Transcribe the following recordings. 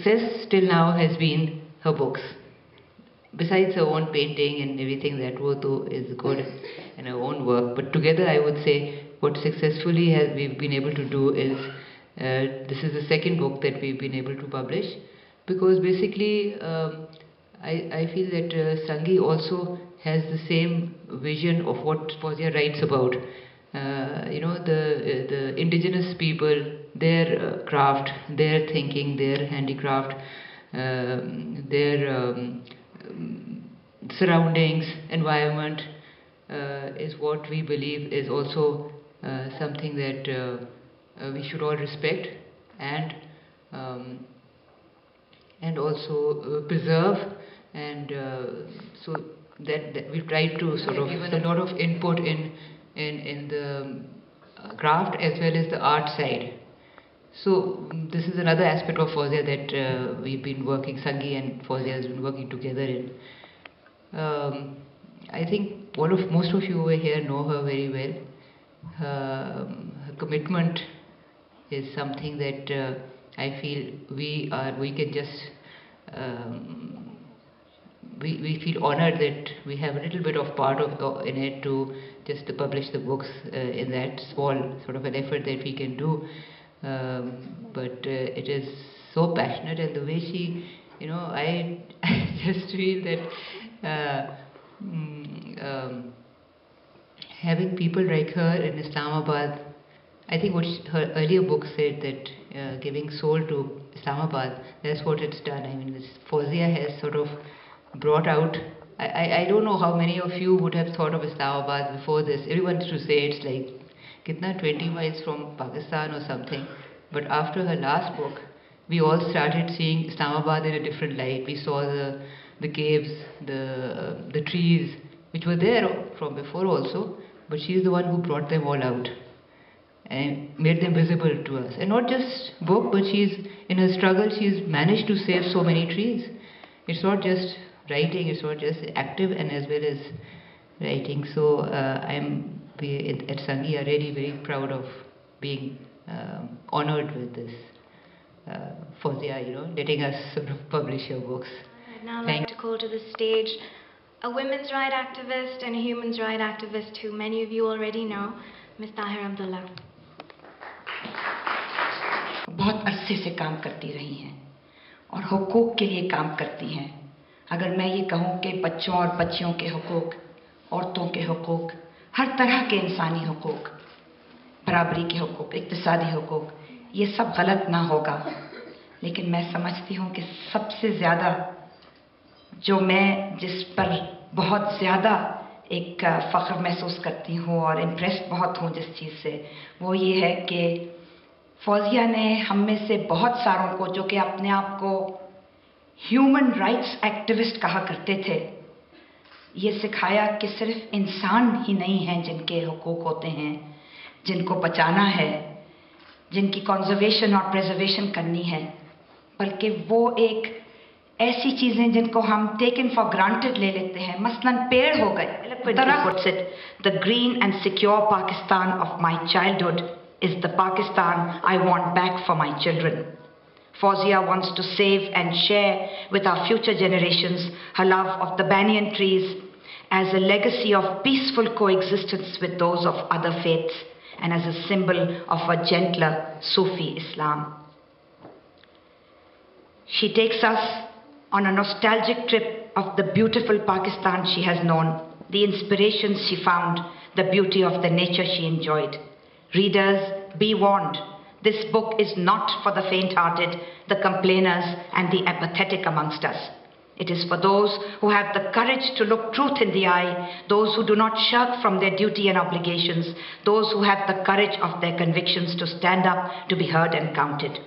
success till now has been her books. Besides her own painting and everything that is good in her own work, but together I would say what successfully we've been able to do is this is the second book that we've been able to publish, because basically I feel that Sungi also has the same vision of what Fauzia writes about. The indigenous people, their craft, their thinking, their handicraft, their surroundings, environment is what we believe is also something that we should all respect and also preserve, and so that we've tried to sort of given a lot of input in the craft as well as the art side. So this is another aspect of Fauzia that we've been working, Sungi and Fauzia has been working together in. I think most of you over here know her very well. Her commitment is something that I feel we can just we feel honored that we have a little bit of part in it to just to publish the books in that small sort of an effort that we can do. But it is so passionate, and the way she, I just feel that having people like her in Islamabad, I think what her earlier book said, that giving soul to Islamabad, that's what it's done. I mean, Fauzia has sort of brought out, I don't know how many of you would have thought of Islamabad before this. Everyone used to say it's like, kitna 20 miles from Pakistan or something. But after her last book, we all started seeing Islamabad in a different light. We saw the caves, the trees, which were there from before also, but she's the one who brought them all out and made them visible to us. And not just book, but in her struggle, she's managed to save so many trees. It's not just writing, it's not just active and as well as writing. So we at Sungi are really very proud of being honored with this. Fauzia, letting us sort of publish your books. I'd now like to call to the stage a women's rights activist and a human rights activist who many of you already know, Ms. Tahir Abdullah. बहुत अरसे से काम करती रही हैं और हुकूक के लिए काम करती हैं. अगर मैं ये कहूँ कि बच्चों और बच्चियों के हुकूक, औरतों के हुकूक, हर तरह के इंसानी हुकूक, बराबरी के हुकूक, इक्तिसादी हुकूक, ये सब गलत ना होगा, लेकिन मैं समझती हूँ कि सबसे ज़्यादा जिस पर बहुत ज़्यादा एक फ़ख्र महसूस करती हूँ और इम्प्रेस्ड बहुत हूँ जिस चीज़ से, वो ये है कि फौजिया ने हम में से बहुत सारों को, जो कि अपने आप को ह्यूमन राइट्स एक्टिविस्ट कहा करते थे, ये सिखाया कि सिर्फ इंसान ही नहीं हैं जिनके हुकूक होते हैं, जिनको बचाना है, जिनकी कंजर्वेशन और प्रिजर्वेशन करनी है, बल्कि वो एक ऐसी चीज़ें जिनको हम टेकन फॉर ग्रांटेड ले लेते हैं, मसलन पेड़ हो गए. Puts it, the green and secure Pakistan of my childhood is the Pakistan I want back for my children. Fauzia wants to save and share with our future generations her love of the banyan trees as a legacy of peaceful coexistence with those of other faiths and as a symbol of a gentler Sufi Islam. She takes us on a nostalgic trip of the beautiful Pakistan she has known, the inspirations she found, the beauty of the nature she enjoyed. Readers, be warned. This book is not for the faint-hearted, the complainers, and the apathetic amongst us. It is for those who have the courage to look truth in the eye, those who do not shirk from their duty and obligations, those who have the courage of their convictions to stand up to be heard and counted.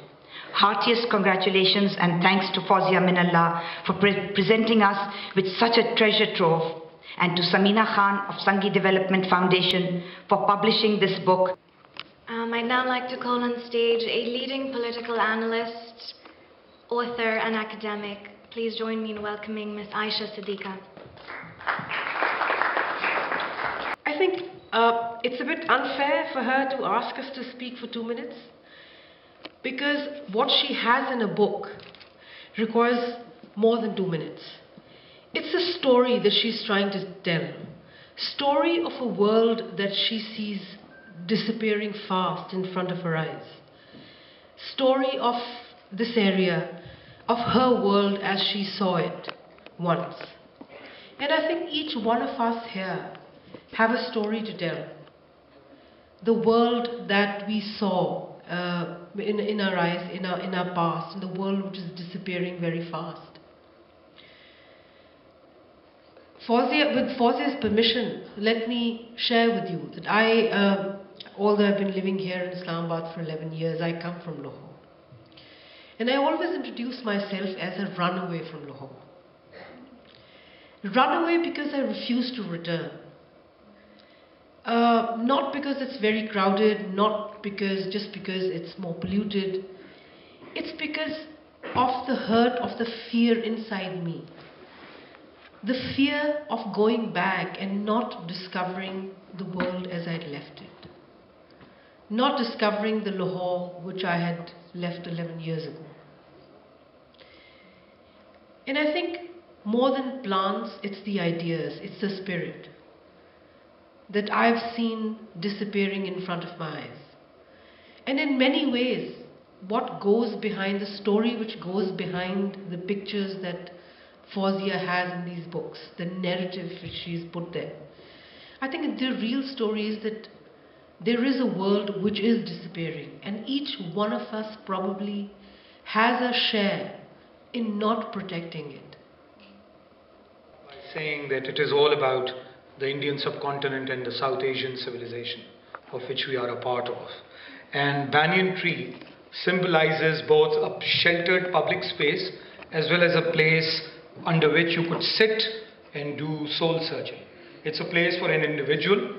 Heartiest congratulations and thanks to Fauzia Minallah for presenting us with such a treasure trove, and to Samina Khan of Sungi Development Foundation for publishing this book. I'd now like to call on stage a leading political analyst, author, and academic. Please join me in welcoming Ms. Aisha Siddiqa. I think it's a bit unfair for her to ask us to speak for 2 minutes, because what she has in a book requires more than 2 minutes. It's a story that she's trying to tell. Story of a world that she sees disappearing fast in front of her eyes. Story of this area, of her world as she saw it once. And I think each one of us here have a story to tell. The world that we saw in our eyes, in our past, in the world which is disappearing very fast. With Fauzia's permission, let me share with you that although I've been living here in Islamabad for 11 years, I come from Lahore. And I always introduce myself as a runaway from Lahore. Runaway because I refuse to return. Not because it's very crowded, not just because it's more polluted. It's because of the hurt, of the fear inside me. The fear of going back and not discovering the world as I'd left it. Not discovering the Lahore which I had left 11 years ago. And I think more than plants, it's the ideas, it's the spirit that I've seen disappearing in front of my eyes. And in many ways, what goes behind the story, which goes behind the pictures that Fauzia has in these books, the narrative which she's put there. I think the real story is that there is a world which is disappearing, and each one of us probably has a share in not protecting it. By saying that it is all about the Indian subcontinent and the South Asian civilization of which we are a part of. And banyan tree symbolizes both a sheltered public space as well as a place under which you could sit and do soul searching. It's a place for an individual,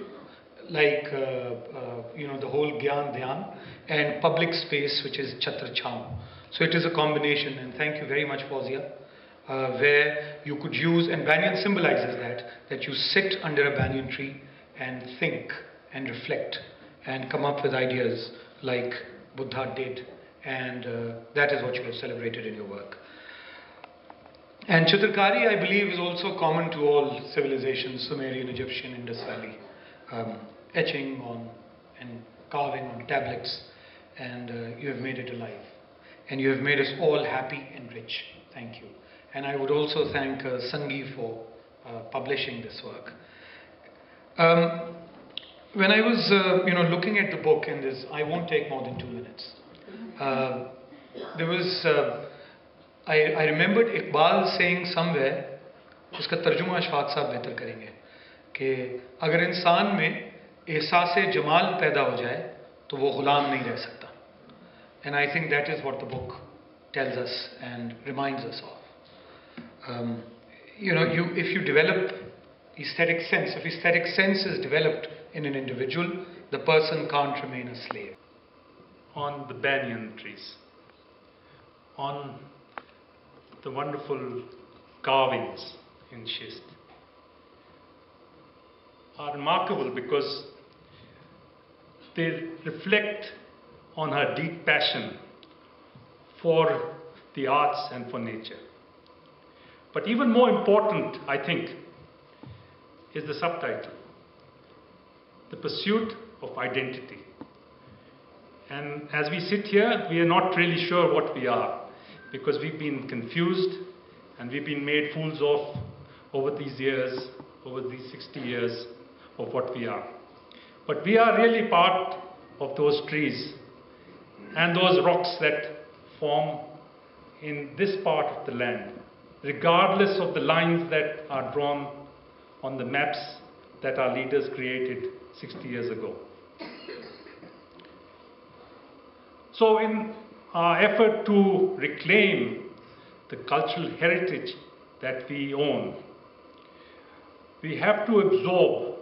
like the whole Gyan Dhyan, and public space, which is Chhatra Chhaon. So it is a combination, and thank you very much, Fauzia, where you could use, and banyan symbolizes that you sit under a banyan tree and think and reflect and come up with ideas like Buddha did, and that is what you have celebrated in your work. And Chitarkari, I believe, is also common to all civilizations, Sumerian, Egyptian, Indus Valley, etching on and carving on tablets, and you have made it alive. And you have made us all happy and rich. Thank you. And I would also thank Sungi for publishing this work. When I was looking at the book, and this, I won't take more than 2 minutes. There was I remembered Iqbal saying somewhere, उसका तर्जुमा अशफाक साहब बेहतर करेंगे, कि अगर इंसान में एहसास जमाल पैदा हो जाए तो वो गुलाम नहीं रह सकता. And I think that is what the book tells us and reminds us of. If you develop aesthetic sense, if aesthetic sense is developed in an individual, the person can't remain a slave. On the banyan trees, on the wonderful carvings in schist, are remarkable because they reflect on her deep passion for the arts and for nature. But even more important, I think, is the subtitle, The Pursuit of Identity. And as we sit here, we are not really sure what we are, because we've been confused and we've been made fools of over these years, over these 60 years of what we are. But we are really part of those trees and those rocks that form in this part of the land, regardless of the lines that are drawn on the maps that our leaders created 60 years ago. So in our effort to reclaim the cultural heritage that we own, we have to absorb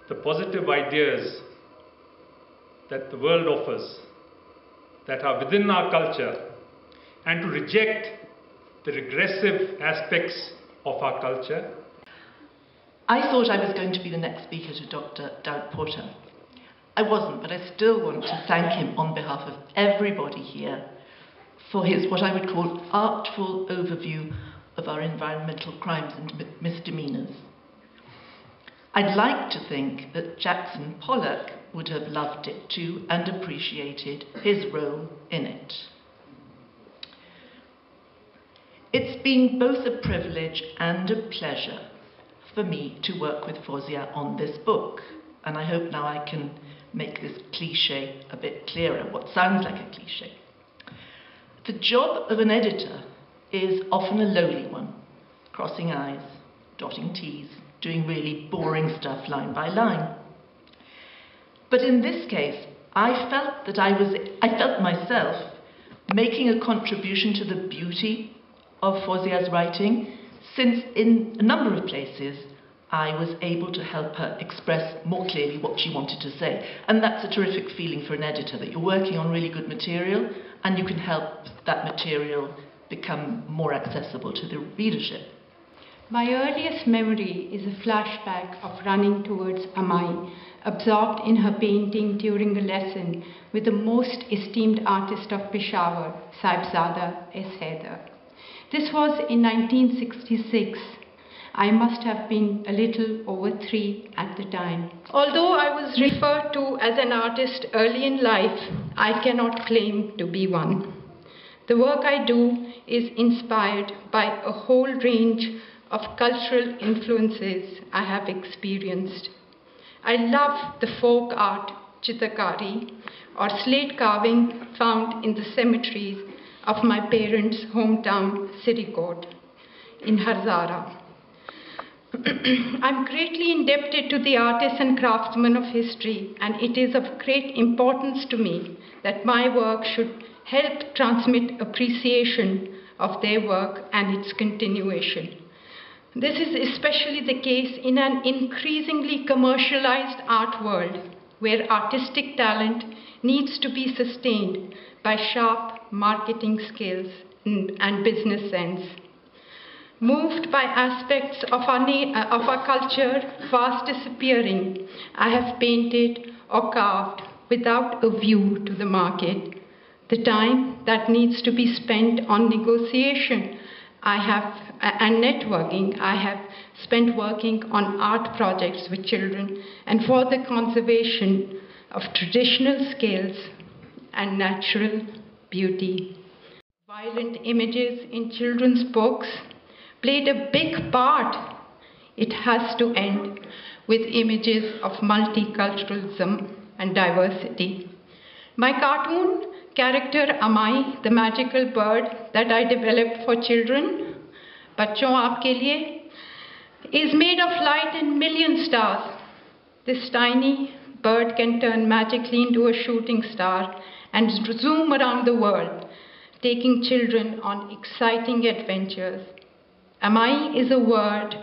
the positive ideas that the world offers, that are within our culture, and to reject the regressive aspects of our culture. I thought I was going to be the next speaker to Dr. Doug Porter. I wasn't, but I still want to thank him on behalf of everybody here for his what I would call artful overview of our environmental crimes and misdemeanors. I'd like to think that Jackson Pollock would have loved it too and appreciated his role in it. It's been both a privilege and a pleasure for me to work with Fauzia on this book, and I hope now I can make this cliché a bit clearer, what sounds like a cliché. The job of an editor is often a lowly one, crossing I's, dotting T's, doing really boring stuff line by line. But in this case, I felt myself making a contribution to the beauty of Fauzia's writing, since in a number of places I was able to help her express more clearly what she wanted to say. And that's a terrific feeling for an editor, that you're working on really good material and you can help that material become more accessible to the readership. My earliest memory is a flashback of running towards Amai, absorbed in her painting during a lesson with the most esteemed artist of Peshawar, Sahibzada S. Haider. This was in 1966. I must have been a little over 3 at the time. Although I was referred to as an artist early in life, I cannot claim to be one. The work I do is inspired by a whole range of cultural influences I have experienced. I love the folk art, Chitarkari, or slate carving found in the cemeteries of my parents' hometown, Sirikot, in Harzara. I'm greatly indebted to the artists and craftsmen of history, and it is of great importance to me that my work should help transmit appreciation of their work and its continuation. This is especially the case in an increasingly commercialized art world, where artistic talent needs to be sustained by sharp marketing skills and business sense. Moved by aspects of our culture fast disappearing, I have painted or carved without a view to the market. The time that needs to be spent on negotiation and networking, I have spent working on art projects with children and for the conservation of traditional skills and natural beauty. Violent images in children's books played a big part. It has to end with images of multiculturalism and diversity. My cartoon character Amai, the magical bird that I developed for children, Bachon Aapke Liye, is made of light and million stars. This tiny bird can turn magically into a shooting star and zoom around the world, taking children on exciting adventures. Amai is a word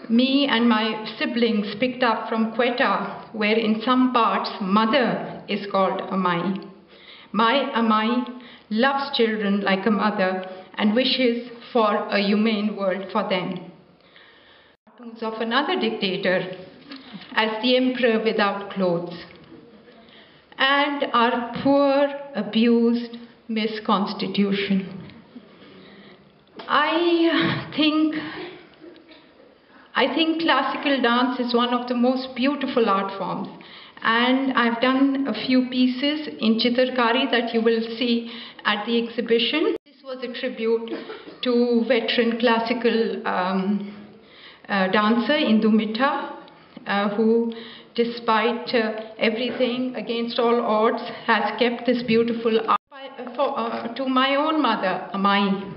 me and my siblings picked up from Quetta, where in some parts mother is called Amai. My Amai loves children like a mother and wishes for a humane world for them. Cartoons of another dictator as the emperor without clothes, and our poor, abused Miss Constitution. I think classical dance is one of the most beautiful art forms, and I've done a few pieces in Chitarkari that you will see at the exhibition. This was a tribute to veteran classical dancer Indu Mitha, who, despite everything, against all odds, has kept this beautiful art to my own mother, Amai.